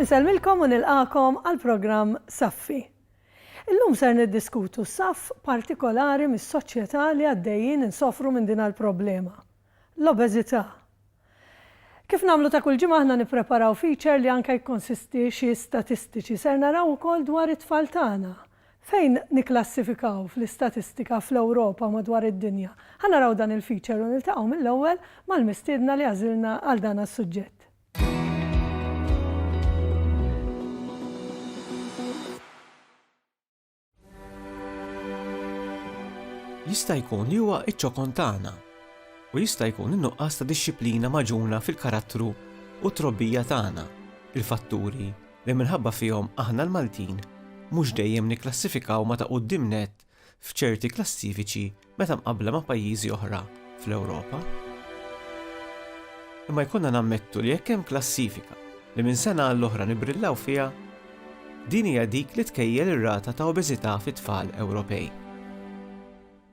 Inselmilkom u nilqakom għal-programm Saffi. Illum ser niddiskutu saff partikolari mis-soċjetà li għaddejjin insofru minn din għall-problema, l-obeżità. Kif nagħmlu ta' kull ġimgħa aħna nippreparaw feature li anke jkonsisti xi statistiċi ser naraw ukoll dwar it-tfal tagħna. Fejn niklassifikaw fl-istatistika fl-Ewropa madwar id-dinja. Ħanaraw dan il-feature u niltaqgħu mill-ewwel mal-mistiedna li għażilna għal dan is-suġġett. Jista' jkun li huwa iċ-ċokon tagħna u jista' jkun in-nuqqas ta' dixxilpina maġuna fil-karattru u trobbija tagħna, il-fatturi li minħabba fihom aħna l-Maltin mhux dejjem nikklassifikaw ma ta' quddiem nett f'ċerti klassifiċi meta mqabbla ma' pajjiżi oħra fl-Ewropa. Imma jkollna nammettu li jekk hemm klassifika li minn sena għall-oħra nibrillaw fiha, din hija dik li tkejjel ir-rata ta' obeżità fit-tfal Ewropej.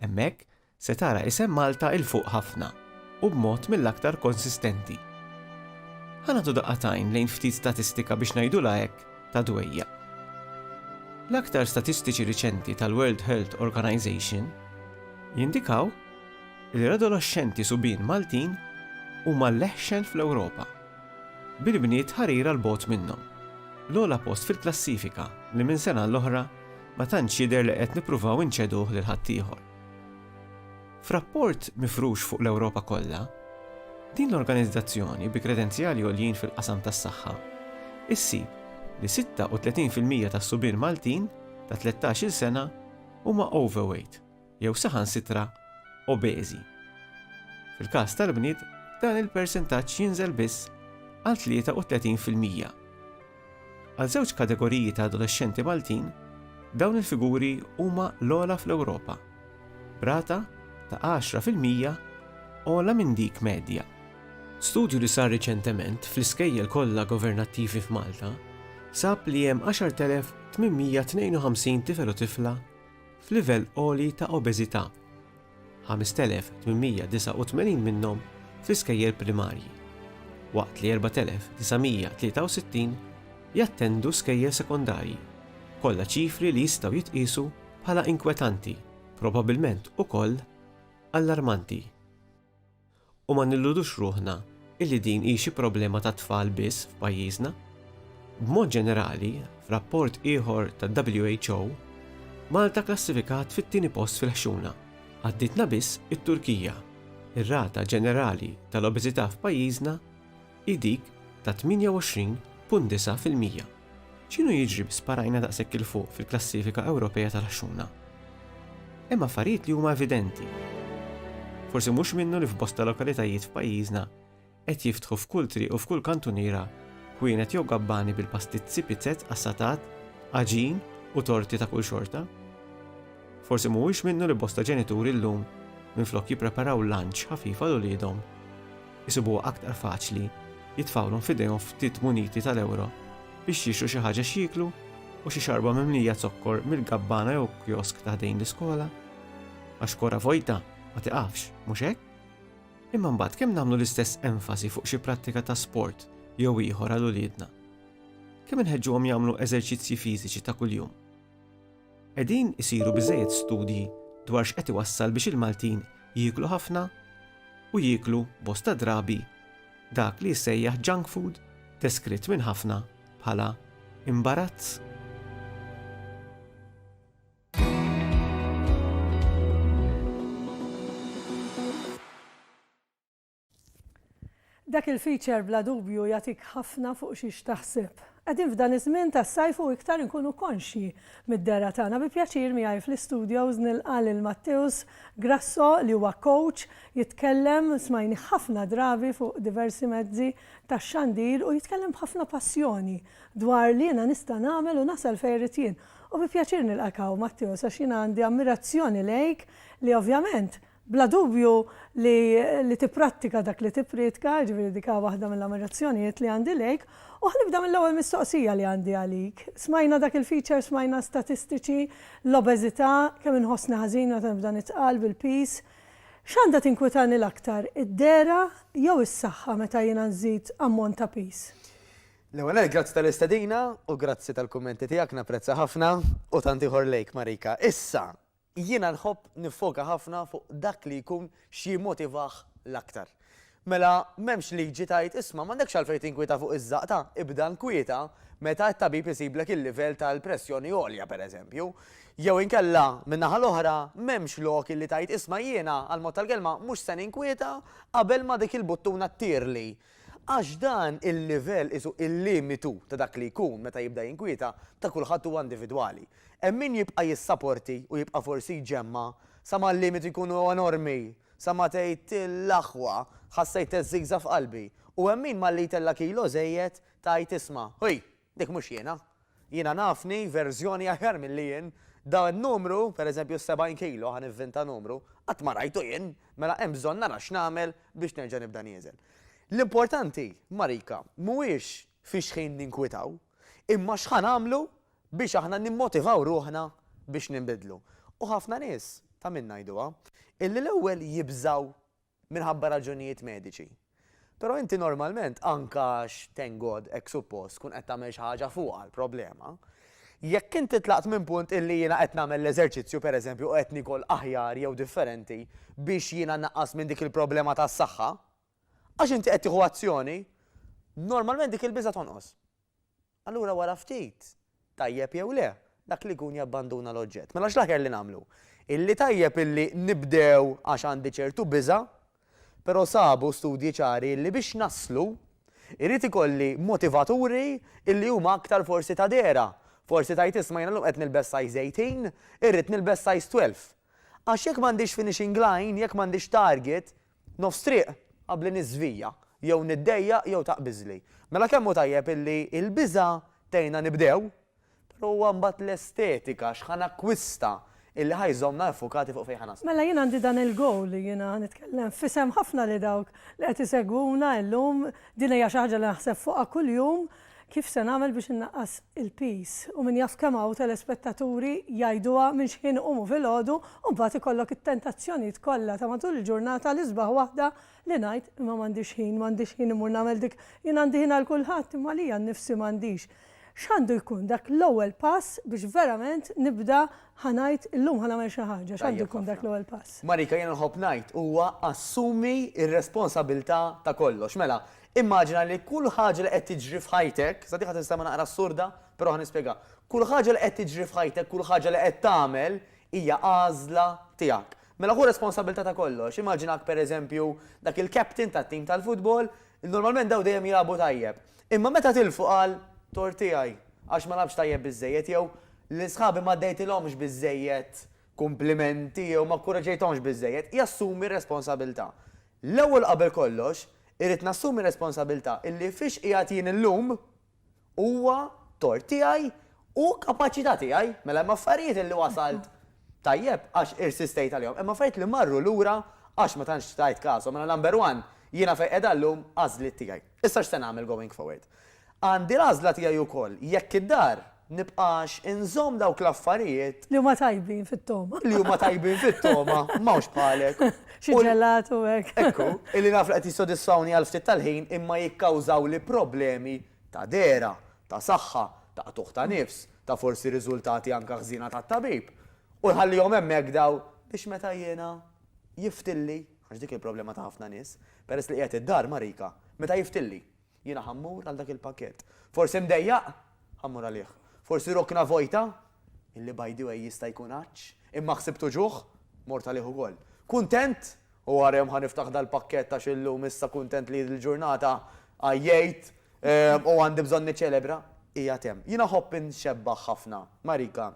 Hemmhekk se tara isem Malta il fuq ħafna u b'mod mill-aktar konsistenti. Ħanagħtu daqqatajn lejn ftit statistika biex ngħidulha hekk ta' dwejja. L-aktar statistiċi riċenti tal-World Health Organization jindikaw li l-adolescenti subien Maltin huma l-leħxen fl-Ewropa, bil-bniet ħarira l-bogħod minnhom. L-ogħla post fil-klassifika li minn sena l-oħra ma tantx jidher li qed nippruvaw inċeduh lil ħaddieħor. F'rapport mifrux fuq l-Ewropa kollha, din l-organizzazzjoni bi kredenzjali għoljin fil-qasam tas-saħħa issib li 36% tas-subien Maltin ta' 13-il sena huma overweight jew saħansitra obeżi. Fil-każ tal-bniet dan il-persentaġġ jinżel biss għal 33%. Għal żewġ kategoriji ta' adolescenti Maltin dawn il-figuri huma l-ogħla fl-Ewropa, brata ta' 10% ogħla minn dik medja. Studju li sar riċentement fl-iskejjel kollha governattivi f'Malta sab li hemm 10,852 tifel u tifla f'livell għoli ta' obeżità, 5,889 minnhom fl-iskejjel primarji, waqt li 4,963 jattendu skejjel sekondarji, kollha ċifri li jistgħu jitqisu bħala inkwetanti, probabbilment ukoll allarmanti. U ma nilludux ruħna illi din hi xi problema ta' tfal biss f'pajjiżna. B'mod ġenerali, f'rapport ieħor tad-WHO, Malta klassifikat fit-tieni post fil-ħxuna, għadditna biss it-Turkija. Ir-rata ġenerali tal-obeżità f'pajjiżna hi dik ta' 28.9%. X'inhu jiġri sparajna daqshekk il fuq fil-klassifika Ewropea tal-ħxuna? Hemm affarijiet li huma evidenti. Forsi mhux minnu li f'bosta lokalitajiet f'pajjiżna qed jiftħu f'kull triq u f'kull kantuniera kwienet jew gabbani bil-pastizzi, pizzett, assatat, aġin u torti ta' kull xorta. Forsi mhuwiex minnu li bosta ġenituri llum minflok jippreparaw lunch ħafif għal uliedhom isibuha aktar faċli jitfawlhom f'idejhom ftit muniti tal-ewro biex jixtru xi ħaġa x'jieklu u xi xarba mimlija zokkor mill-gabbana jew kiosk ta' ħdejn l-iskola. Għax kora vojta ma tiqafx, mhux hekk? Imma mbagħad kemm nagħmlu l-istess enfasi fuq xi prattika ta' sport jew ieħor għal uliedna. Kemm inħeġġuhom jagħmlu eżerċizzji fiżiċi ta' kuljum. Qegħdin isiru biżżejjed studji dwar x'qed iwassal biex il-Maltin jieklu ħafna u jieklu bosta drabi dak li jsejjaħ junk food deskritt minn ħafna bħala imbarazz. Dak il-feature bla dubju jagħtik ħafna fuq xiex taħseb. Qegħdin f'dan iż-żmien tas-sajf u iktar inkunu konxi mid-dera tagħna bi pjaċir miegħi fl-istudios nilqa' lil Matteus Grasso li huwa coach jitkellem smajni ħafna drabi fuq diversi mezzi tax-xandir u jitkellem b'ħafna passjoni dwar li jiena nista' nagħmel u nasal fejn irid jien. U bi pjaċir nilqakaw Matteus għax jiena għandi ammirazzjoni lejk li ovvjament bla dubju li tipprattika dak li tippritka, ġifieri dik waħda mill-ammirazzjonijiet li għandi lejk, u ħnibda mill-ewwel mistoqsija li għandi għalik. Smajna dak il-feature, smajna statistiċi, l-obeżità, kemm inħossni ħażin meta nibda nitqal bil-peace. X'għandha tinkwetani l-aktar, id-dera jew is-saħħa meta jiena nżid ammont ta' peace? L-ewwel grazzi tal-istedina u grazzi tal-kummenti tiegħek napprezza ħafna u tant ieħor lejk Marika. Issa, jiena nħobb nifoka ħafna fuq dak li jkun xi motivah l-aktar. Mela m'hemmx liġi tajt isma' m'għandekx għalfejn tinkwita fuq iż-żaqta, ibda nkwieta meta t-tabib isiblek il-livell tal-pressjoni għolja pereżempju. Jew inkella min-naħa l-oħra m'hemmx lok li tajt isma' jiena għal-mod tal-kelma mhux se ninkwieta qabel ma dik il-buttuna ttirli. Għax dan il-livell isu il-limitu ta' dak li jkun meta jibda jinkwieta ta' kulħadd huwa individwali. Hemm min jibqa' jissapporti u jibqa' forsi ġemma sa ma l-limitu jkunu enormi, sa ma tgħid l-aħwa ħassejt teżżigża f'qalbi. U hemm min malli jtella kilo żejjed tgħid isma' ħoj, dik mhux jiena. Jiena nafni verżjoni aħjar milli jien. Da n-numru, pereżempju 70 kilo ħanivvinta numru, qatt ma rajtu jien, mela hemm bżonn nara x'nagħmel biex nerġa' nibda nieżel. L-importanti, Marika, mhuwiex fiex ħin ninkwitaw, imma x'ħan għamlu biex aħna nimmotivaw ruħna biex nimbidlu. U ħafna nies ta' min ngħiduha illi l-ewwel jibżaw minħabba raġunijiet mediċi. Però inti normalment anka thank God hekk suppost kun qed tagħmel xi ħaġa fuqha l-problema. Jekk inti tlaqt minn punt illi jiena qed nagħmel l-eżerċizzju pereżempju u qed nikol aħjar jew differenti biex jiena naqqas minn dik il-problema tas-saħħa, għax inti qed tieħu azzjoni, normalment dik il-biża tonqos. Allura wara ftit, tajjeb jew le, dak li jkun jabbanduna l-oġġett. Mela x'l-aħjar li nagħmlu? Illi tajjeb illi nibdew għax għandi ċertu biża, però sabu studji ċari li biex naslu irid ikolli motivaturi illi huma aktar forsi ta' dera. Forsi tajt isma' jiena llum qed nilbes size 18, irrid nilbes size 12. Għax jekk m'għandix finishing line, jekk m'għandix target, nofs triq qabli niżvija, jew niddejja jew taqbiżli. Mela kemm hu tajjeb illi l-biża tgħinna nibdew, però huwa mbagħad l-estetika x'ħan akkwista illi ħajżomna effukati fuq fejn ħanas. Mela jien għandi dan il-goal li jiena nitkellem fisem ħafna li dawk li qed isegwuna llum din hija xi ħaġa li naħseb fuqha kuljum kif se nagħmel biex innaqqas il-peace u min jaf kemm hawn telespettaturi jgħiduha minn x'ħin iqumu filgħodu u mbagħad ikollok it-tentazzjonijiet kollha ta' matul il-ġurnata li sbaħ waħda li ngħid imma m'għandix ħin imur nagħmel dik jien għandi ħin għal kulħadd imma li nnifsi m'għandix. X'għandu jkun dak l-ewwel pass biex verament nibda ħanajt illum ħanagħmel xi ħaġa, x'għandu jkun dak l-ewwel pass? Marika jien nħobb ngħid huwa assumi r-responsabilità ta' kollox. Mela, immaġina li kull ħaġa li qed tiġri f'ħajtek, sa diħa tista' naqra assurda, però ħanispjega. Kull ħaġa li qed tiġri f'ħajtek, kull ħaġa li qed tagħmel hija għażla tiegħek. Mela hu responsabilità ta' kollox. Immaġinak pereżempju dak il-captain tat-tim tal-futbol, normalment daw dejjem jilagħbu tajjeb. Imma meta tilfu qal tor tiegħi għax ma labx tajjeb biżejjed jew l-isħabi ma ddejtilhomx biżejjed komplimenti jew ma kkoraġejthomx biżejjed, jassumi responsabilità. L-ewwel qabel kollox irrid nassumi responsabilità illi fiex qiegħed jien illum huwa tort tiegħi u kapaċità tiegħi. Mela hemm affarijiet illi wasalt tajjeb għax irsistejt għalihom, imma affarijiet li marru lura għax ma tantx tajt kasu. Mela number one jiena fejn qiegħda llum għażliet tiegħi. Issa x'se nagħmel going forward? Għandi l-għażla tiegħi wkoll jekk id-dar nibqax inżomm dawk l-affarijiet li huma tajbin fit-toma. Li huma tajbin fit-toma, m'hawnx bħalek. Xi ġelatu hekk. Ekku, illi naf li qed jissodisfawni għal ftit tal-ħin imma jikkawżaw li problemi ta' dera, ta' saħħa, ta' tuħ ta' nifs, ta' forsi riżultati anke ħżina tat-tabib. U nħallihom hemmhekk daw biex meta jiena jiftilli, għax dik il-problema ta' ħafna nies, peress li qiegħed id-dar Marika, meta jiftilli, jiena ħammur għal dak il-pakkett. Forsi mdejjaq, ħammur għalih. Forsi rokna vojta, illi by the way jista' jkun għaċ, imma ħsibtu ġuħ, mort għalih ukoll. Kuntent, u għarem ħaniftaħ dal-pakket ta' xillum issa kuntent li l-ġurnata għajjejt u għandi bżonn niċċelebra, hija tem. Jiena ħobb inxebbaħ ħafna, Marika,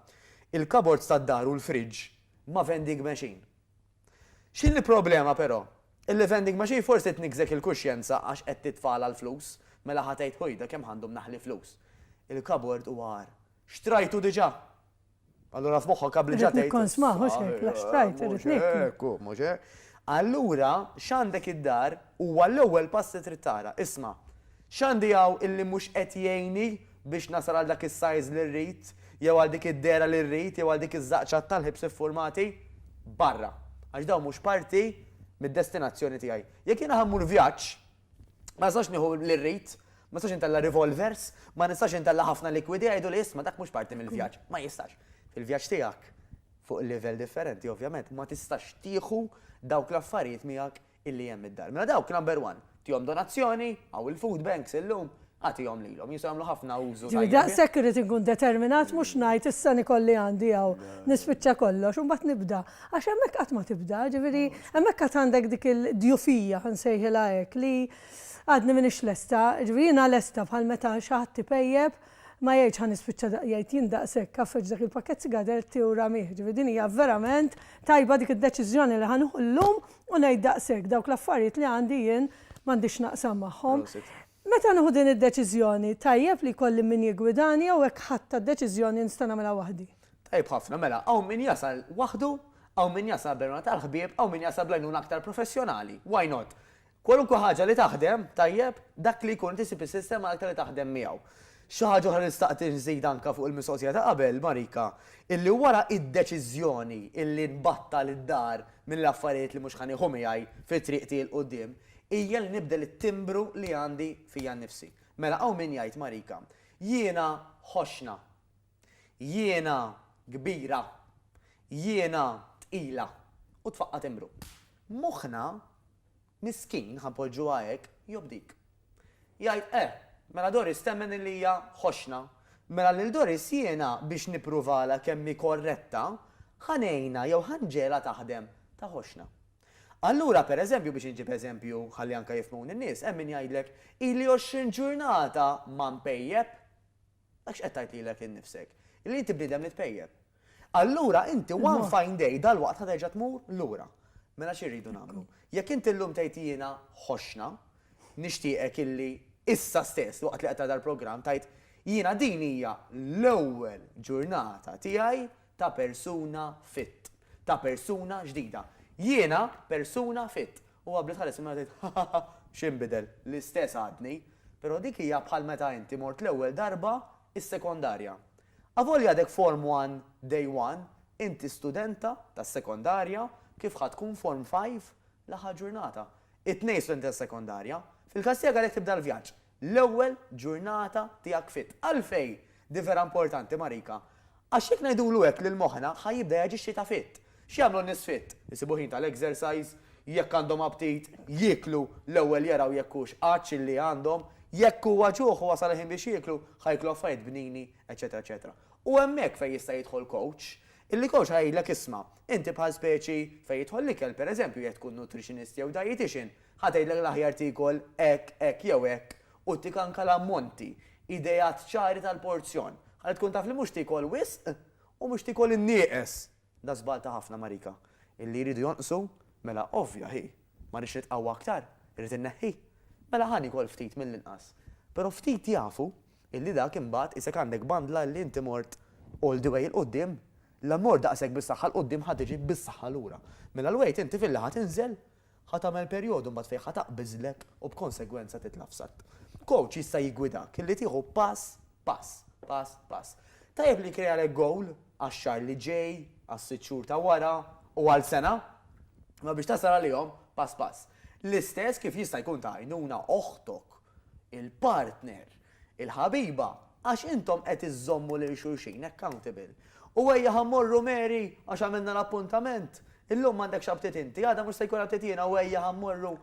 il-kabords tad-dar u l-friġġ ma' vending machine. X'in il-problema però? Il-vending machine forsi tnikżek il-kuxjenza għax qed titfala l-flus, mela ħatejt ħojda kemm għandhom naħli flus. Il-kabord u għar. Xtrajtu diġà? Allura f'moħħok qabel ġa tgħid. Kon smaħ, hekk, la xtrajt, irid nikku. Mhux hekk. Allura x'għandek id-dar huwa l-ewwel pass li trid tara. Isma', x'għandi hawn illi mhux qed jgħinni biex nasal għal dak is-size li rrid, jew għal dik id-dera li rrid, jew għal dik iż-żaqċat tal-ħibs iffurmati barra. Għax dawn mhux parti mid-destinazzjoni tiegħi. Jekk jiena ħammur vjaġġ, ma nistax nieħu li rrid, Ma nistax intella revolvers, ma nistax intella ħafna likwidi għajdu li isma dak mhux parti mill-vjaġġ. Ma jistax. Fil-vjaġġ tiegħek fuq livell differenti ovvjament, ma tistax tieħu dawk l-affarijiet miegħek illi hemm id-dar. Mela dawk number one, tihom donazzjoni, għaw il-food banks illum, għatihom lilhom, jistgħu jagħmlu ħafna użu. Daqshekk irid inkun determinat mhux ngħid issa nikolli għandi hawn nispiċċa kollox u mbagħad nibda. Għax hemmhekk qatt ma tibda, ġifieri hemmhekk qatt għandek dik il-djufija nsejħilha hekk li għadni minix lesta, ġifieri jiena lesta bħal meta xi ħadd tipejjeb ma jgħidx ħan nispiċċa jgħid jien daqshekk kaffeġ dak il-pakkett sigaretti u ramih. Ġifieri din hija verament tajba dik id-deċiżjoni li ħanuħu llum u ngħid daqshekk dawk l-affarijiet li għandi jien m'għandix naqsam magħhom. Meta nieħu din id-deċiżjoni tajjeb li jkolli min jigwidani jew hekk ħadd id-deċiżjoni nista' nagħmilha waħdi. Tajb ħafna mela, hawn min jasal waħdu, hawn min jasal b'għajnuna tal-ħbieb, hawn min jasal b'għajnuna aktar professjonali. Why not? Kwalunkwe ħaġa li taħdem, tajjeb, dak li jkun tisib is-sistema aktar li taħdem miegħu. Xi ħaġa oħra nistaqt inżid anke fuq il-mistoqsija ta' qabel, Marika, illi wara id-deċiżjoni illi nbattal id-dar mill-affarijiet li mhux ħanieħu miegħi fit-triq tiegħi l-qudiem, hija li nibdel it-timbru li għandi fija nnifsi. Mela hawn min jgħid Marika, jiena ħoxna, jiena kbira, jiena tqila u tfaqqa timbru. Moħħna miskin ħanpoġġu hekk jobdik. Jgħid mela Doris temmen li hija ħoxna, mela lil Doris jiena biex nippruvala kemm korretta ħanejna jew ħanġela taħdem ta' ħoxna. Allura pereżempju biex inġib eżempju ħalli anke jifhmun in-nies, hemm min jgħidlek ili 20 ġurnata ma mpejjeb, dak x'qed tgħid lilek innifsek, illi inti bniedem li tpejjeb. Allura inti one fine day dalwaqt ħaterġa' tmur lura. Mela x'irridu nagħmlu? Jekk inti llum tgħid jiena ħoxna, nixtieqek illi issa stess waqt li qed dal-programm tajt jiena din hija l-ewwel ġurnata tiegħi ta' persuna fit, ta' persuna ġdida. Jiena persuna fit. U għabli tħares imma tgħid x'inbidel l-istess għadni, però dik hija bħal meta inti mort l-ewwel darba is-sekondarja. Avolja dek Form 1 Day 1, inti studenta tas-sekondarja kif ħadd tkun Form 5 l-aħħar ġurnata. It-tnejn studenti tas-sekondarja, fil-każ tiegħek għalhekk tibda l-vjaġġ. L-ewwel ġurnata tiegħek fit. Għalfejn di vera importanti Marika. Għax jekk ngħidulu hekk lil moħħna ħajibda jaġixxi ta' fit. X'jagħmlu n-nies fit? Isibu ħin tal-exercise, jekk għandhom aptit, jieklu l-ewwel jaraw jekk hux qaċċ li għandhom, jekk huwa ġuħ u wasal ħin biex jieklu, ħajklu affarijiet bnini, eċetera, eċetera. U hemmhekk fejn jista' jidħol coach, illi coach ħajlek isma' inti bħal speċi fejn jidħol l-ikel pereżempju jekk tkun nutritionist jew dietitian, ħatejdlek l-aħjar tikol hekk jew hekk u tik anke l-ammonti, idejat ċari tal-porzjon. Ħalli tkun taf li mhux tikol wisq u mhux tikol in-nieqes. Da żbal ta' ħafna Marika. Illi jridu jonqsu, mela ovvja ħi, ma rridx nitqawwa aktar, irrid inneħħi. Mela ħani kol ftit mill-inqas. Però ftit jafu illi dak imbagħad isek għandek bandla li inti mort all the way il-qudiem, l-ammor daqshekk bis-saħħa l-qudiem ħad tiġi bis-saħħa lura. Mela l-wejt inti fil-li ħad inżel, ħad tagħmel perjodu mbagħad fejn ħad taqbiżlek u b'konsegwenza titlafsat. Coach jista' jigwidak illi tieħu pass. Tajjeb li krealek goal għax-xahar li ġej, għas-sitt xhur ta' wara u għal sena, ma biex tasal għalihom pass. L-istess kif jista' jkun ta' għajnuna oħtok, il-partner, il-ħabiba, għax intom qed iżommu lil xulxin accountable. U ejja ħammorru Mary għax għamilna l-appuntament. Illum m'għandek x'abtit inti, għadha mhux se jkun abtit jiena u ejja ħammorru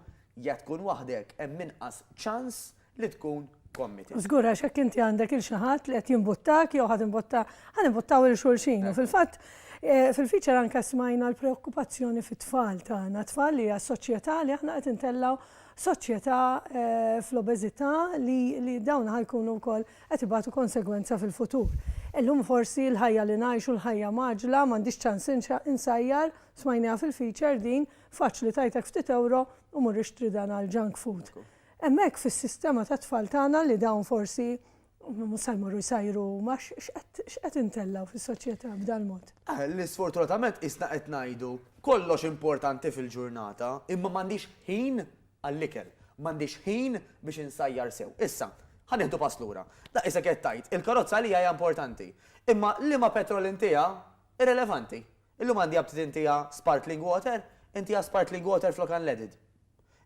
jekk tkun waħdek hemm inqas ċans li tkun committed. Żgur għax hekk inti għandek il-xi ħadd li qed jinbuttak jew ħanimbuttaw il xulxin. Fil-fatt fil-feature anke smajna l-preokkupazzjoni fit-tfal tagħna, tfal li hija soċjetà li aħna qed intellgħu soċjetà fl-obeżità li dawn ħajkunu wkoll qed ibagħtu konsegwenza fil-futur. Illum forsi l-ħajja li ngħixu l-ħajja maġla m'għandix ċans insajjar, smajniha fil-feature din faċli tajtek ftit euro u mur ixtri dan għal junk food. Hemmhekk fis-sistema tat tfal tagħna li dawn forsi musajmuru jsajru ma x'qed intellaw fis-soċjetà b'dan mod. Li sfortunatament isna qed ngħidu kollox importanti fil-ġurnata, imma m'għandix ħin għall-ikel, m'għandix ħin biex insajjar sew. Issa, ħanieħdu pass lura. Da issa qed tgħid, il-karozza li hija importanti, imma liema petrol intija irrelevanti. Illum għandi abtit intija sparkling water, intija sparkling water flok unleaded.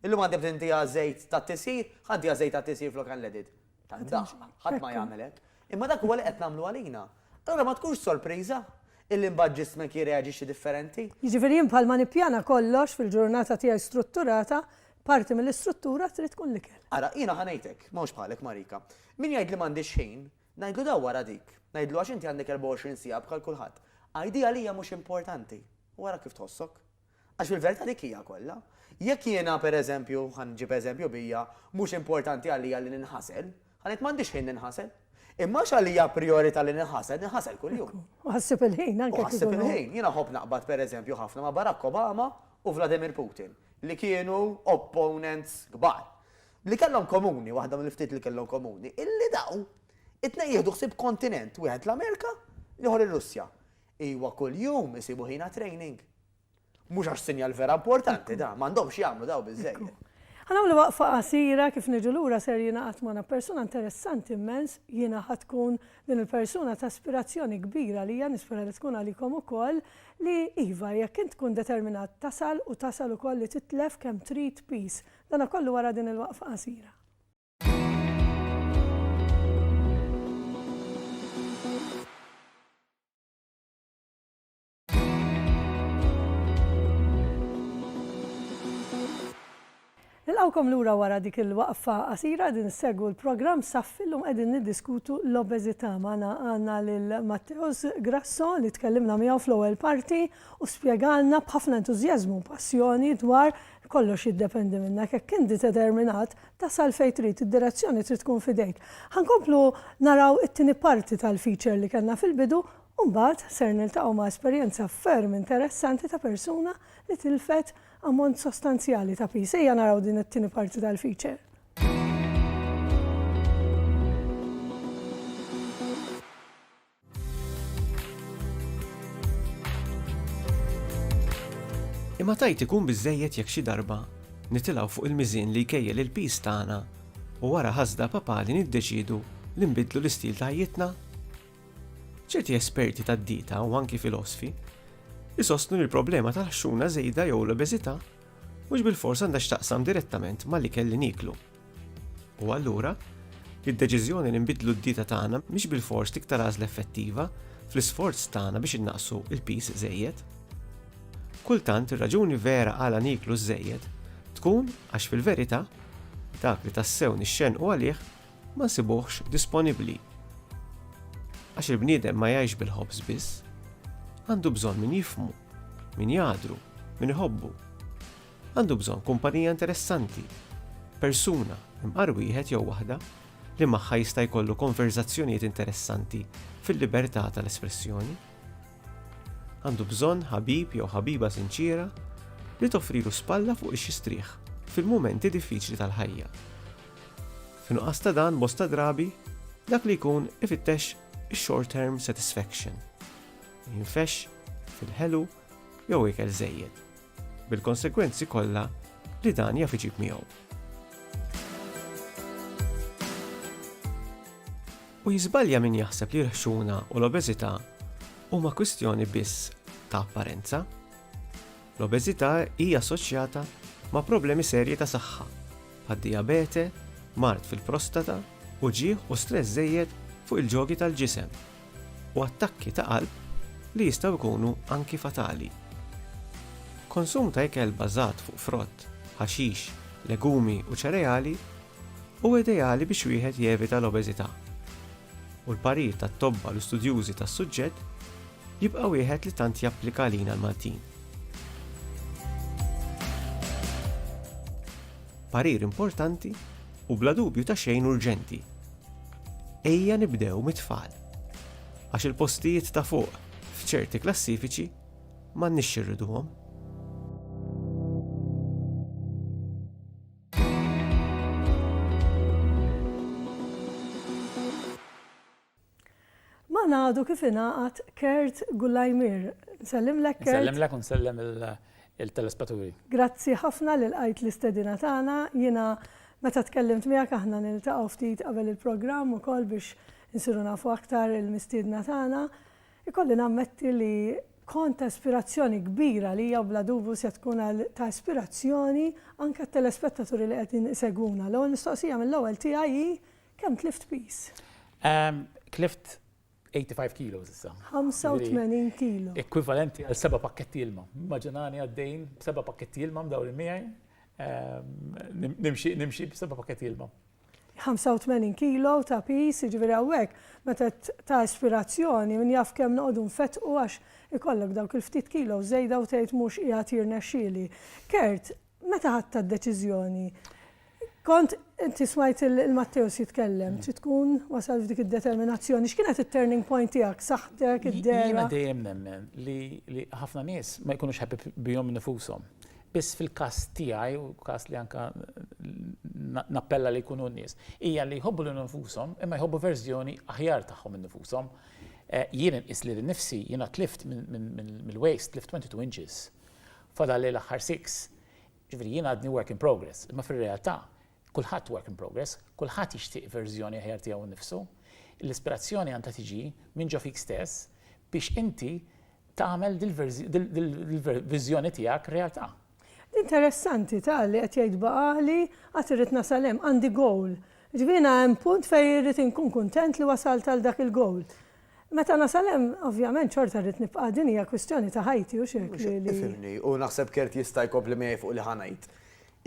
Illum għandi abtit intija żejt tat-tisir, ħaddija żejt tat-tisir flok unleaded. Tandaħ, ħadd ma jagħmelek. Imma dak huwa li qed nagħmlu għalina. Allura ma tkunx sorpriża illi mbaġġismek jirreaġixxi differenti. Jiġifieri jien bħalma nippjana kollox fil-ġurnata tiegħi strutturata, parti mill-istruttura trid tkun l-ikel. Ara, jiena ħanejtek, mhux bħalek Marika. Min jgħid li m'għandix ħin, ngħidlu daw wara dik. Ngħidlu għax inti għandek 24 siegħa bħal kulħadd. Idea li hija mhux importanti. Wara kif tħossok. Għax fil-verità dik hija kollha. Jekk jiena pereżempju, ħanġib eżempju bija, mhux importanti għalija li ninħasel, ħanet m'għandix ħin ninħasel. Imma x'għalija priorità li ninħasel kuljum. U ħassib il-ħin anke. Ħassib il-ħin. Jiena ħobb naqbad pereżempju ħafna ma' Barack Obama u Vladimir Putin li kienu opponents kbar. Li kellhom komuni, waħda mill-ftit li kellhom komuni, illi daw it-tnejn jieħdu ħsieb kontinent wieħed l-Amerika ieħor ir-Russja. Iwa kuljum isibu ħina training. Mhux għax sinjal vera importanti da, m'għandhomx jagħmlu daw biżżejjed. Ħanamlu waqfa qasira kif niġu lura ser jingħaqad magħna persuna interessanti immens, jiena tkun din il-persuna ta' aspirazzjoni kbira li hija nispera li tkun għalikom ukoll li iva jekk int tkun determinat tasal u tasal ukoll li titlef kemm trid peace. Dana kollu wara din il-waqfa qasira. Nilqawkom lura wara dik il-waqfa qasira din segwu l-programm Saffi llum qegħdin niddiskutu l-obeżità magħna għandna lil Matteos Grasso li tkellimna miegħu fl-ewwel parti u spjegalna b'ħafna entużjażmu u passjoni dwar kollox jiddependi minnek jekk inti determinat tasal fejn trid id-direzzjoni trid tkun fidejk. Ħankomplu naraw it-tieni parti tal-feature li kellna fil-bidu u mbagħad ser niltaqgħu ma' esperjenza ferm interessanti ta' persuna li tilfet ammont sostanzjali ta' peace. Ejja naraw din it-tieni parti tal-feature. Imma tajt ikun biżżejjed jekk xi darba nitilgħu fuq il-miżin li jkejjel il-peace tagħna u wara ħasda papali niddeċiedu li nbidlu l-istil ta' ħajjitna. ċerti esperti tad-dieta u anki filosofi isostnu li l-problema tal-ħxuna żejda jew l-obeżità mhux bil-fors għandha x'taqsam direttament mal-ikel li niklu. U allura, id-deċiżjoni li nbidlu d-dieta tagħna mhix bil-fors tiktar għażla effettiva fl-isforz tagħna biex innaqsu il-peace żejjed. Kultant ir-raġuni vera għala niklu żejjed tkun għax fil-verità dak li tassew nixxenqu għalih ma nsibuhx disponibbli. Għax il-bniedem ma jgħix bil-ħobż biss, għandu bżonn min jifhmu, min jgħadru, min iħobbu. Għandu bżonn kumpanija interessanti, persuna imqar wieħed jew waħda li magħha jista' jkollu konverzazzjonijiet interessanti fil-libertà tal-espressjoni. Għandu bżonn ħabib jew ħabiba sinċira li toffrilu spalla fuq ix-xistrieħ fil-mumenti diffiċli tal-ħajja. F'nuqqas ta' dan bosta drabi dak li jkun ifittex ix-short-term satisfaction. Jinfex fil-ħelu jew ikel żejjed, bil-konsekwenzi kollha li dan jaf iġib miegħu. U jiżbalja min jaħseb li l-ħxuna u l-obeżità huma kwistjoni biss ta' apparenza. L-obeżità hija assoċjata ma' problemi serji ta' saħħa, bħad-diabete, mart fil-prostata u ġieħ u stress żejjed fuq il-ġogi tal-ġisem u attakki ta' qalb li jistgħu jkunu anki fatali. Konsum ta' ikel bażat fuq frott, ħaxix, legumi u ċereali huwa ideali biex wieħed jevita l-obeżità. U l-parir tat-tobba l-istudjużi tas-suġġett jibqa' wieħed li tant japplika lina l-Maltin. Parir importanti u bla dubju ta' xejn urġenti. Ejja nibdew mit-tfal, għax il-postijiet ta' fuq f'ċerti klassifiċi m'għandniex irriduhom. Ma ngħadu kif ingħaqad Kurt Gulaimir. Nsellimlek Kurt. Nsellimlek u nsellem il-telespaturi. Grazzi ħafna li lqajt l-istedina tagħna. Jiena meta tkellimt miegħek aħna niltaqgħu ftit qabel il-programm ukoll biex insiru nafu aktar il-mistiedna tagħna. Ikolli nammetti li kont ta' ispirazzjoni kbira li hija bla dubju se tkun ta' ispirazzjoni anke t-telespettaturi li qed isegwuna. L-ewwel mistoqsija mill-ewwel tiegħi Kemm tlift peace? Klift 85 kilos issa. 85 kilo. Ekwivalenti għal 7 pakketti ilma. Maġġanani għaddejn b'7 pakketti ilma mdawri miegħi. Nimxi b'7 pakketti ilma. 85 kilo ta' peace, jiġifieri hawnhekk meta ta' ispirazzjoni min jaf kemm noqogħdu nfettqu għax ikollok dawk il-ftit kilo żejda u tgħid mhux qiegħed jirnexxieli. Kert, meta ħadd deċiżjoni? Kont inti smajt il-Matteus jitkellem, trid tkun wasal f'dik id-determinazzjoni. X'kienet it-turning point tiegħek? Saħħtek, id-dera? Jiena dejjem nemmen li ħafna nies ma jkunux ħabib bihom nifushom. Biss fil-każ tiegħi u każ li anke nappella li jkunu n-nies, hija li jħobbu lil nfushom imma jħobbu verżjoni aħjar tagħhom minn nifushom. Jien inqis li nifsi jiena tlift mill-waist, tlift 22 inches. Fadal li l-aħħar 6. Ġifieri jiena għadni work in progress, imma fir-realtà kulħadd work in progress, kulħadd jixtieq verżjoni aħjar tiegħu nnifsu. L-ispirazzjoni għandha tiġi minn ġo fik stess biex inti tagħmel dil-viżjoni tiegħek realtà. Interessanti li qed jgħid baqali għad irid nasal hemm għandi goal. Ġifieri hemm punt fejn irid inkun kuntent li wasalt għal dak il-goal. Meta nasal hemm ovvjament xorta rrid nibqa' din hija kwistjoni ta' ħajti u xek li. Ifhimni, u naħseb Kert jista' jkompli miegħi fuq li ħanajt.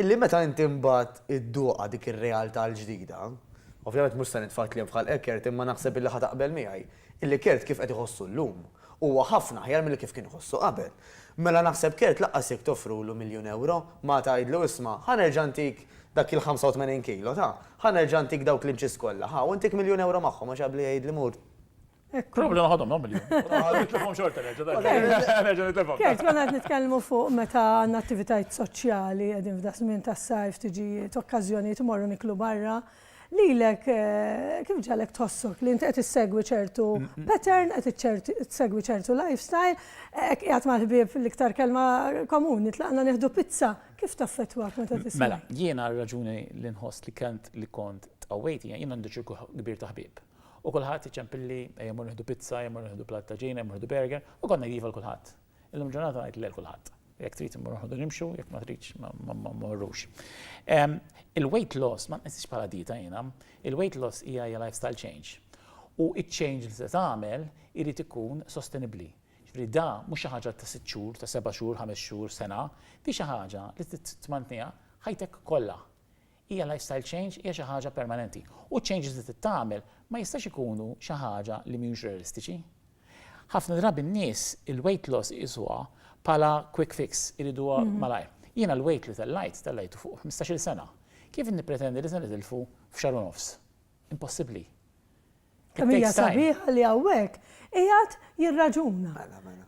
Illi meta inti mbagħad idduqa dik ir-realtà l-ġdida, ovvjament mhux se nitfakli bħal Kert imma naħseb illi ħataqbel miegħi. Illi Kert kif qed iħossu llum huwa ħafna aħjar milli kif kien iħossu qabel. Mela naħseb Kert laqqas jekk toffrulu €1,000,000 ma tgħidlu isma' ħanerġa' ntik dak il-85 kilo ta' ħanerġa' ntik dawk l-inċis kollha, u ntik €1,000,000 magħhom għax qabli jgħid li mur. Problema ħodhom non miljun. Nitlefhom xorta nerġa' Kert, konna qed nitkellmu fuq meta għandna attivitajiet soċjali qegħdin f'dak żmien tas-sajf tiġi okkażjonijiet imorru niklu barra. Lilek kif ġalek tħossok li inti qed issegwi ċertu pattern, qed issegwi ċertu lifestyle, qiegħed mal-ħbieb l-iktar kelma komuni tlaqna nieħdu pizza, kif taffettwak meta tisma'? Mela, jiena r-raġuni li nħoss li kont tqawwejt jiena għandi ċirku kbir ta' ħbieb. U kulħadd iċempilli jemmur nieħdu pizza, jemmur nieħdu platta ġejna, jemmur nieħdu burger, u konna jiva l-kulħadd. Illum ġurnata ngħid lil kulħadd. Jekk trid immur nieħdu nimxu, jekk ma tridx ma mmorrux. Il-weight loss ma nqisix bħala dieta jiena, il-weight loss hija lifestyle change. U iċ-change li se tagħmel irid ikun sostenibbli. Ġifieri da mhux xi ħaġa ta' 6 xhur, ta' 7 xhur, 5 xhur, sena, di xi ħaġa li titmantniha ħajtek kollha. Hija lifestyle change, hija xi ħaġa permanenti. U changes li tittamel ma jistax ikunu xi ħaġa li mhux realistiċi. Ħafna drabi n-nies il-weight loss isuha bħala quick fix iriduha malajr. Jiena l-weight li tellajtu fuq 15-il sena. Kif nippretendi li se nitilfu f'xahar u nofs? Impossibbli. Kemm hija sabiħa li hawnhekk qiegħed jirraġuna.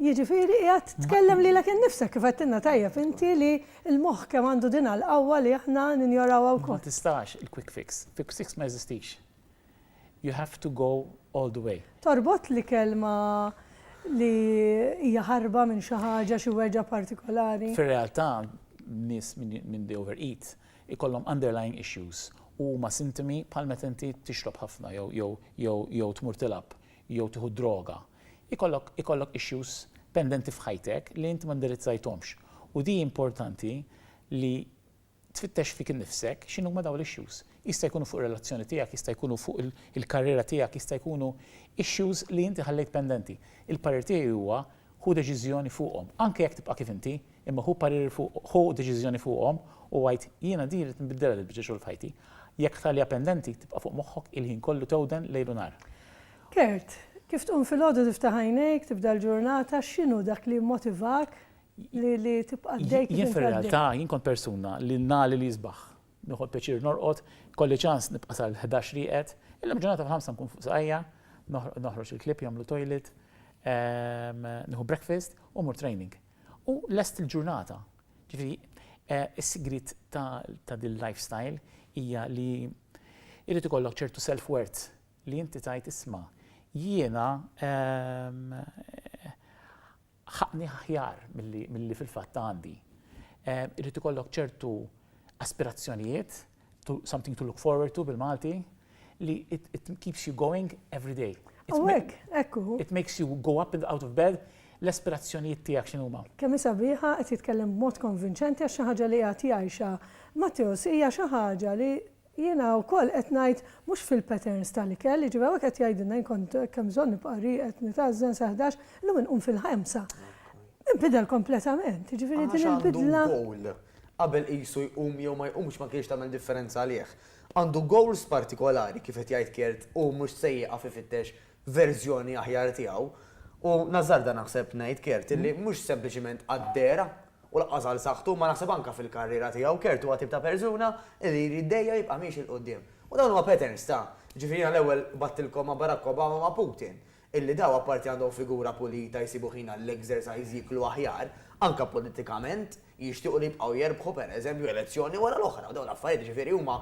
Jiġifieri qiegħed tkellem lilek innifsek kif qedtilna tajjeb inti li l-moħħ kemm għandu din l-qawwa li aħna ninjorawha wkoll. Ma tistax il-quick fix. Quick fix ma jeżistix. You have to go all the way. Torbot li kelma li hija ħarba minn xi ħaġa xi weġa partikolari. Fir-realtà nies minn they overeat ikollhom underlying issues u ma sintomi bħal meta inti tixrob ħafna jew tmur tilab jew tieħu droga. Ikollok issues pendenti f'ħajtek li inti ma ndirizzajthomx. U di importanti li tfittex fik innifsek x'inhuma dawn l-issues. Jista' jkunu fuq ir-relazzjoni tiegħek, jista' jkunu fuq il-karriera tiegħek, jista' jkunu issues li inti ħallejt pendenti. Il-parir tiegħi huwa hu deċiżjoni fuqhom. Anke jekk tibqa' kif inti, imma hu parir hu deċiżjoni fuqhom u għajt jiena di rid nbiddilha l-biċċa xogħol f'ħajti. Jekk tħallija pendenti tibqa' fuq moħħok il-ħin kollu tewden lejl u nar. Kert, kif tqum fil-għodu tiftaħ għajnejk, tibda l-ġurnata, x'inhu dak li motivak li tibqa' dejk. Jien fir-realtà jien kont persuna li nali li jisbaħ. Noħod peċir norqod, kolli ċans nibqa' sal-11 riqet, illum ġurnata f'ħamsa nkun fuq saqajja, noħroġ il-klip jagħmlu toilet, nieħu breakfast u mur training. U lest il-ġurnata. Ġifieri is-sigrit ta' din lifestyle hija li irid ikollok ċertu self-worth li inti tajt isma' jiena ħaqni aħjar milli fil-fatt għandi. Irid ikollok ċertu aspirazzjonijiet, something to look forward to bil-Malti, li it keeps you going every day. Ekku. It makes you go up and out of bed, l-aspirazzjonijiet tiegħek x'inhuma. Kemm sabiħa qed jitkellem b'mod konvinċenti għax xi ħaġa li qed jgħixha. Matteus hija xi ħaġa li jiena wkoll qed ngħid mhux fil-patterns tal-ikel, ġifieri qed jgħidilna jkun kemm bżonn nibqa' qed nitażżen sa 11, illum inqum fil-5. Inbidel kompletament, ġifieri din il-bidla. Goal. Qabel qisu jqum jew ma jqumx ma kienx tagħmel differenza għalih. Għandu goals partikolari kif qed jgħid Kert u mhux sejjeqa ifittex verżjoni aħjar tiegħu. U nażarda naħseb ngħid Kert illi mhux sempliċiment għaddera u laqqas għal saħħtu ma naħseb anke fil-karriera tiegħu Kert huwa tip ta' persuna li jrid dejja jibqa' miex il-qudiem. U dawn huma patterns ta' ġifieri l-ewwel battilkom ma' Barack Obama ma' Putin. Illi daw apparti għandhom figura pulita jsibu ħina l-exercise jiklu aħjar, anke politikament jixtiequ li jibqgħu jerbħu pereżempju elezzjoni wara l-oħra. U dawn l-affarijiet ġifieri huma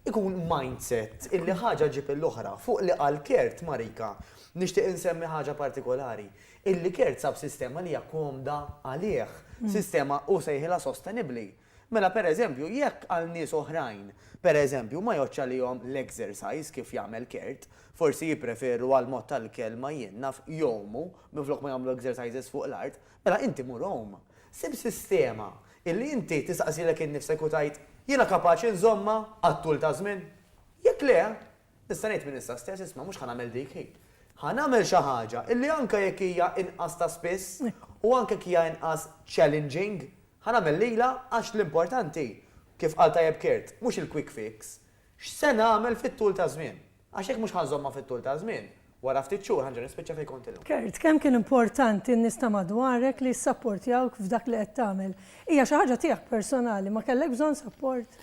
ikun mindset illi ħaġa ġib l-oħra fuq li qal Kert Marika nixtieq insemmi ħaġa partikolari illi Kert sab sistema li hija komda għalih, sistema u sejħilha sostenibbli. Mela pereżempju jekk għal nies oħrajn, pereżempju ma joċċalihom l-exercise kif jagħmel Kert, forsi jippreferu għal mod tal-kelma jien naf jomu minflok ma jagħmlu exercises fuq l-art, mela inti mur hom. Sib sistema illi inti tistaqsilek innifsek u tajt jiena kapaċi nżomma għat-tul ta' żmien. Jekk le, nista' ngħid minn issa stess isma' mhux ħanagħmel dik ħin. Ħanagħmel xi ħaġa illi anke jekk hija inqas ta' spiss u anke jekk hija inqas challenging, ħanagħmel lilha għax l-importanti kif qal tajjeb Kert, mhux il-quick fix. X'se nagħmel fit-tul ta' żmien? Għax hekk mhux ħanżomma fit-tul ta' żmien. Wara ftit xhur ħanġa nispiċċa fejn kont illum. Kert, kemm kien importanti n-nies ta' madwarek li jissapportjawk f'dak li qed tagħmel. Hija xi ħaġa tiegħek personali, ma kellek bżonn support.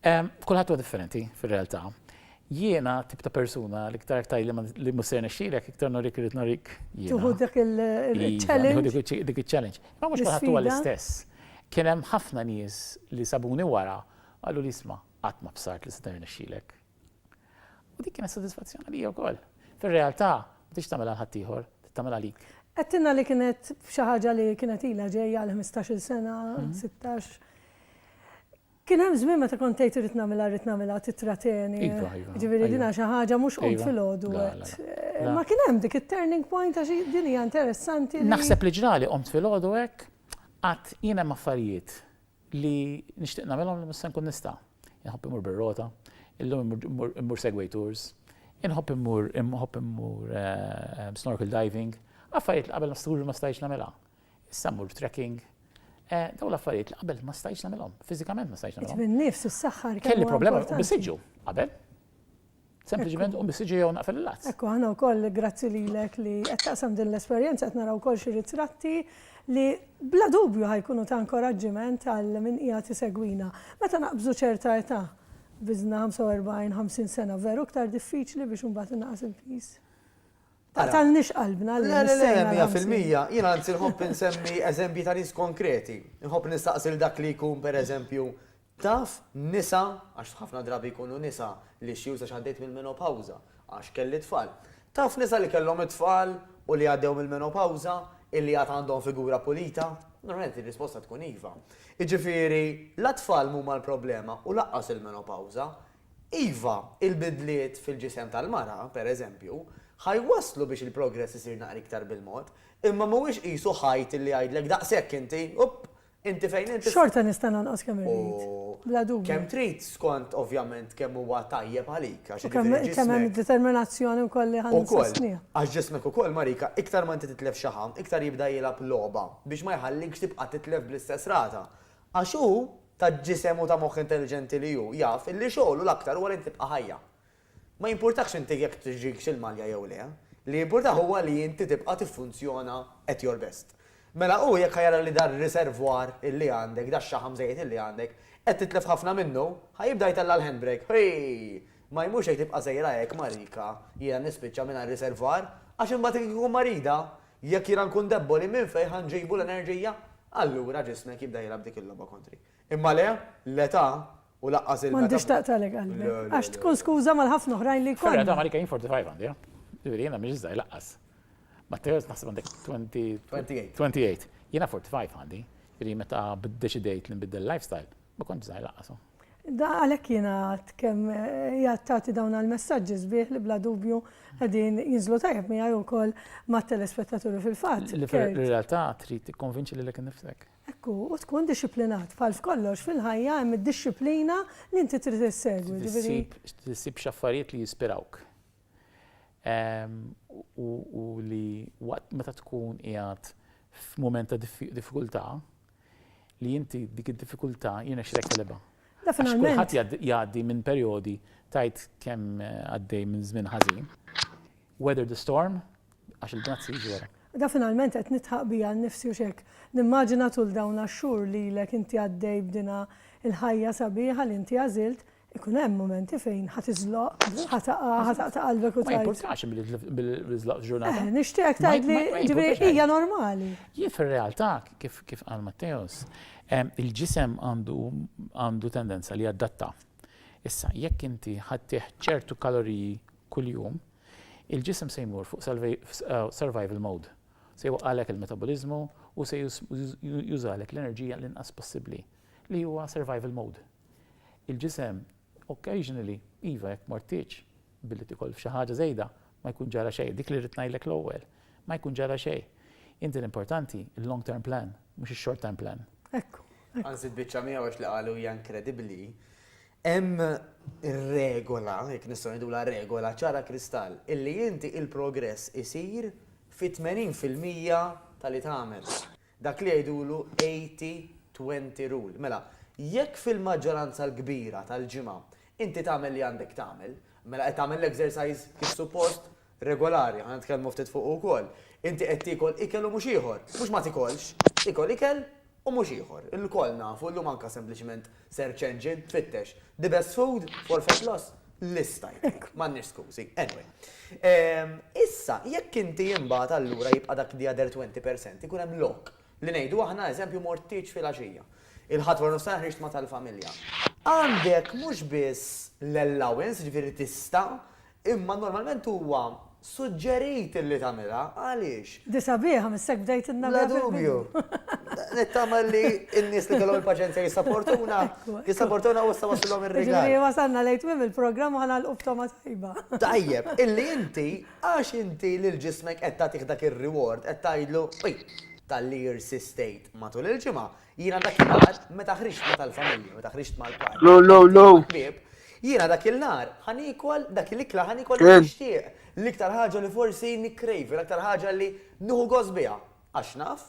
Kulħadd huwa differenti fir-realtà. Jiena tip ta' persuna li iktar tajli li mhux se nexxielek iktar norik irid norik jiena. Tuħu dak il-challenge. Dik il-challenge. Ma mhux kulħadd huwa l-istess. Kien hemm ħafna nies li sabuni wara qalu li isma' qatt ma bsart li se nexxielek. U dik kienet sodisfazzjoni għalija wkoll. Fir-realtà ma tix tagħmel għal ħadd ieħor, tagħmel għalik. Qedtilna li kienet xi ħaġa li kienet ilha ġejja għal 15-il sena, 16. Kien hemm żmien meta kont tgħid irid nagħmilha titrateni. Ġifieri din xi ħaġa mhux qod filgħodu qed. Ma kien hemm dik it-turning point għax din hija interessanti. Naħseb li ġrali qomt filgħodu hekk qatt jien hemm affarijiet li nixtieq nagħmelhom li mhux se nkun nista'. Inħobb imur bir-rota, illum immur segway tours. Inħobb immur snorkel diving, affarijiet li qabel ma stajtx nagħmilha. Issa mmur trekking. Dawn l-affarijiet li qabel ma stajtx nagħmilhom, fiżikament ma stajtx nagħmilhom. Bin-nifs is-saħħar kelli problema u bisiġġu qabel. Sempliċement u bisiġġu jew naqfel il-lazz. Ekku aħna wkoll grazzi lilek li qed taqsam din l-esperjenza qed naraw wkoll xi ritratti li bla dubju ħajkunu ta' inkoraġġiment għal min qiegħed isegwina. Meta naqbżu ċerta età. Bizna 45-50 sena veru ktar diffiċli biex mbagħad inqas il-pis. Tal-nix qalbna l-sena. 100%. Jiena anzi nħobb insemmi eżempji ta' nies konkreti. Nħobb nistaqsil dak li jkun pereżempju taf nisa, għax ħafna drabi jkunu nisa li xi juża x'għaddejt mill-menopawża għax kelli tfal. Taf nisa li kellhom it-tfal u li għaddew mill-menopawża illi għad għandhom figura pulita. Normalment ir-risposta tkun iva. Iġifieri l-atfal huma l-problema u laqqas il-menopawża. Iva, il-bidliet fil-ġisem tal-mara, pereżempju, ħajwaslu biex il-progress isir naqra iktar bil-mod, imma mhuwiex qisu ħajt illi jgħidlek daqshekk inti fejn inti. Xorta nista' nonqos kemm irid. Bla dubju. Kemm trid skont ovvjament kemm huwa tajjeb għalik għax kemm hemm determinazzjoni wkoll li ħansostniha. Għax ġismek ukoll Marika, iktar ma inti titlef xi ħadd, iktar jibda jilgħab logħba biex ma jħallikx tibqa' titlef bl-istess rata. Għax hu taġ-ġisem u ta' moħħ intelligenti li hu jaf illi xogħlu l-aktar wara inti tibqa' ħajja. Ma jimpurtax inti jekk tiġix il-malja jew le, li jimpurta huwa li inti tibqa' tiffunzjona at your best. Mela u jekk ħajara li dar riservwar illi għandek, da xaħam żejjed illi għandek, qed titlef ħafna minnu, ħajibda jtella l-handbrake. Hej, ma jmux jgħid tibqa' żejra hekk Marika, jiena nispiċċa minn riservwar, għax imbagħad ikun marida, jekk jiena nkun debboli minn fejn ħanġibu l-enerġija, allura ġismek jibda jilgħab dik il-logħba kontri. Imma le, l-età u laqqas il-meta. M'għandix taqtalek qalbi. Għax tkun skuża mal-ħafna oħrajn li jkollna. Ferra Marika jien 45 għandi, jiena mhix żgħir laqqas. Matteos naħseb għandek 28. Jiena 45 għandi, jiena meta biddeċidejt li nbiddel lifestyle, ma kontx żgħir laqqas. Da għalhekk jiena kemm tagħti dawn għall-messaġġi sbieħ li bla dubju qegħdin jinżlu tajjeb miegħi wkoll mat-telespettaturi fil-fatt. Li fir-realtà trid tikkonvinċi lilek innifsek. Ekku, u tkun disciplinat. Fal f'kollox fil-ħajja hemm id-disciplina li inti trid issegwi. ġifieri. Tissib xaffarijiet li jispirawk. U li waqt meta tkun qiegħed f'mument ta' diffikultà li inti dik id-diffikultà jiena xrek teleba. Da finalment. Kulħadd jgħaddi minn perjodi tajt kemm għaddej minn żmien ħażin. Weather the storm għax il-bnazzi jiġu wara. Da finalment qed nitħaq bija nnifsi u xek. Nimmaġina tul dawn għax-xhur lilek inti għaddej b'dina il-ħajja sabiħa li inti għażilt, ikun hemm momenti fejn ħatiżloq, ħataqta' qalbek u Ma tajt. jimpurtax bil-żlaq ġurnata. Nixtieqek tgħidli ġifieri hija normali. Jien fir-realtà kif qal Matteos, il-ġisem għandu tendenza li jaddatta. Issa, jekk inti ħaddih ċertu kaloriji kuljum, il-ġisem se jmur fuq survival mode. Se jwaqqalek il-metabolizmu u se jużalek l-enerġija l-inqas possibbli li huwa survival mode. Il-ġisem occasionally iva jekk mortiċ billi tikol f'xi ħaġa żejda ma jkun ġara xejn, dik li rid ngħidlek l-ewwel, ma jkun ġara xejn. Inti l-importanti il-long term plan, mhux ix-short term plan. Ekku. Għansit biċċa miegħu għax li qalu hija inkredibbli. Hemm regola, jekk nistgħu ngħidula regola ċara kristall, illi inti il-progress isir fit-80% tal-li tagħmel. Dak li jgħidulu 80-20 rule. Mela, jekk fil-maġġoranza l-kbira tal-ġimgħa inti tagħmel li għandek tagħmel, mela qed tagħmel l-exercise kif suppost regolari, ħana nitkellmu ftit fuq ukoll. Inti qed tikol ikel u mhux ieħor, mhux ma tikolx, tikol ikel u mhux ieħor. Il-koll nafu llum anke sempliċement search engine tfittex the best food for fat loss lista jtek, m'għandniex skużi. Anyway. Issa, jekk inti imbagħad allura jibqa' dak the other 20% ikun hemm lok li ngħidu aħna eżempju mortiċ fil-għaxija. Il-ħadd wara nofsinhar ħriġt ma' tal-familja. Għandek mhux biss l-allowance, ġifieri tista', imma normalment huwa suġġerit li tagħmilha għaliex. Di sabiħa missek bdejt La innabja. dubju. Nittama li n-nies li kellhom il-paċenzja jissapportuna u issa waslhom Ġifieri ir-rigal. wasalna lejt minn il-programm ħana l-qubtoma tajba. Tajjeb, illi inti għax inti lil ġismek qed tagħtih dak ir-reward qed tgħidlu tal-li jirsistejt matul il-ġimgħa, jiena dak il-nar meta ħriġt ma' tal-familja, meta ħriġt mal-parti. Jiena dak il-nar ħanikol dak il-ikla ħanikol nixtieq. L-iktar ħaġa li forsi nikrejvi, l-iktar ħaġa li nuħu gosbija. Għax naf,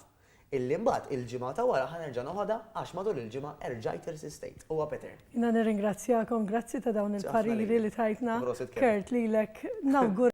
illi mbagħad il-ġimgħa ta' wara ħanerġa' noħodha għax matul il-ġimgħa erġajt irsistejt. Huwa Peter. Jina nirringrazzjakom, grazzi ta' dawn il-pariri li tajtna. Prosit, Kert. Kert lilek nawgur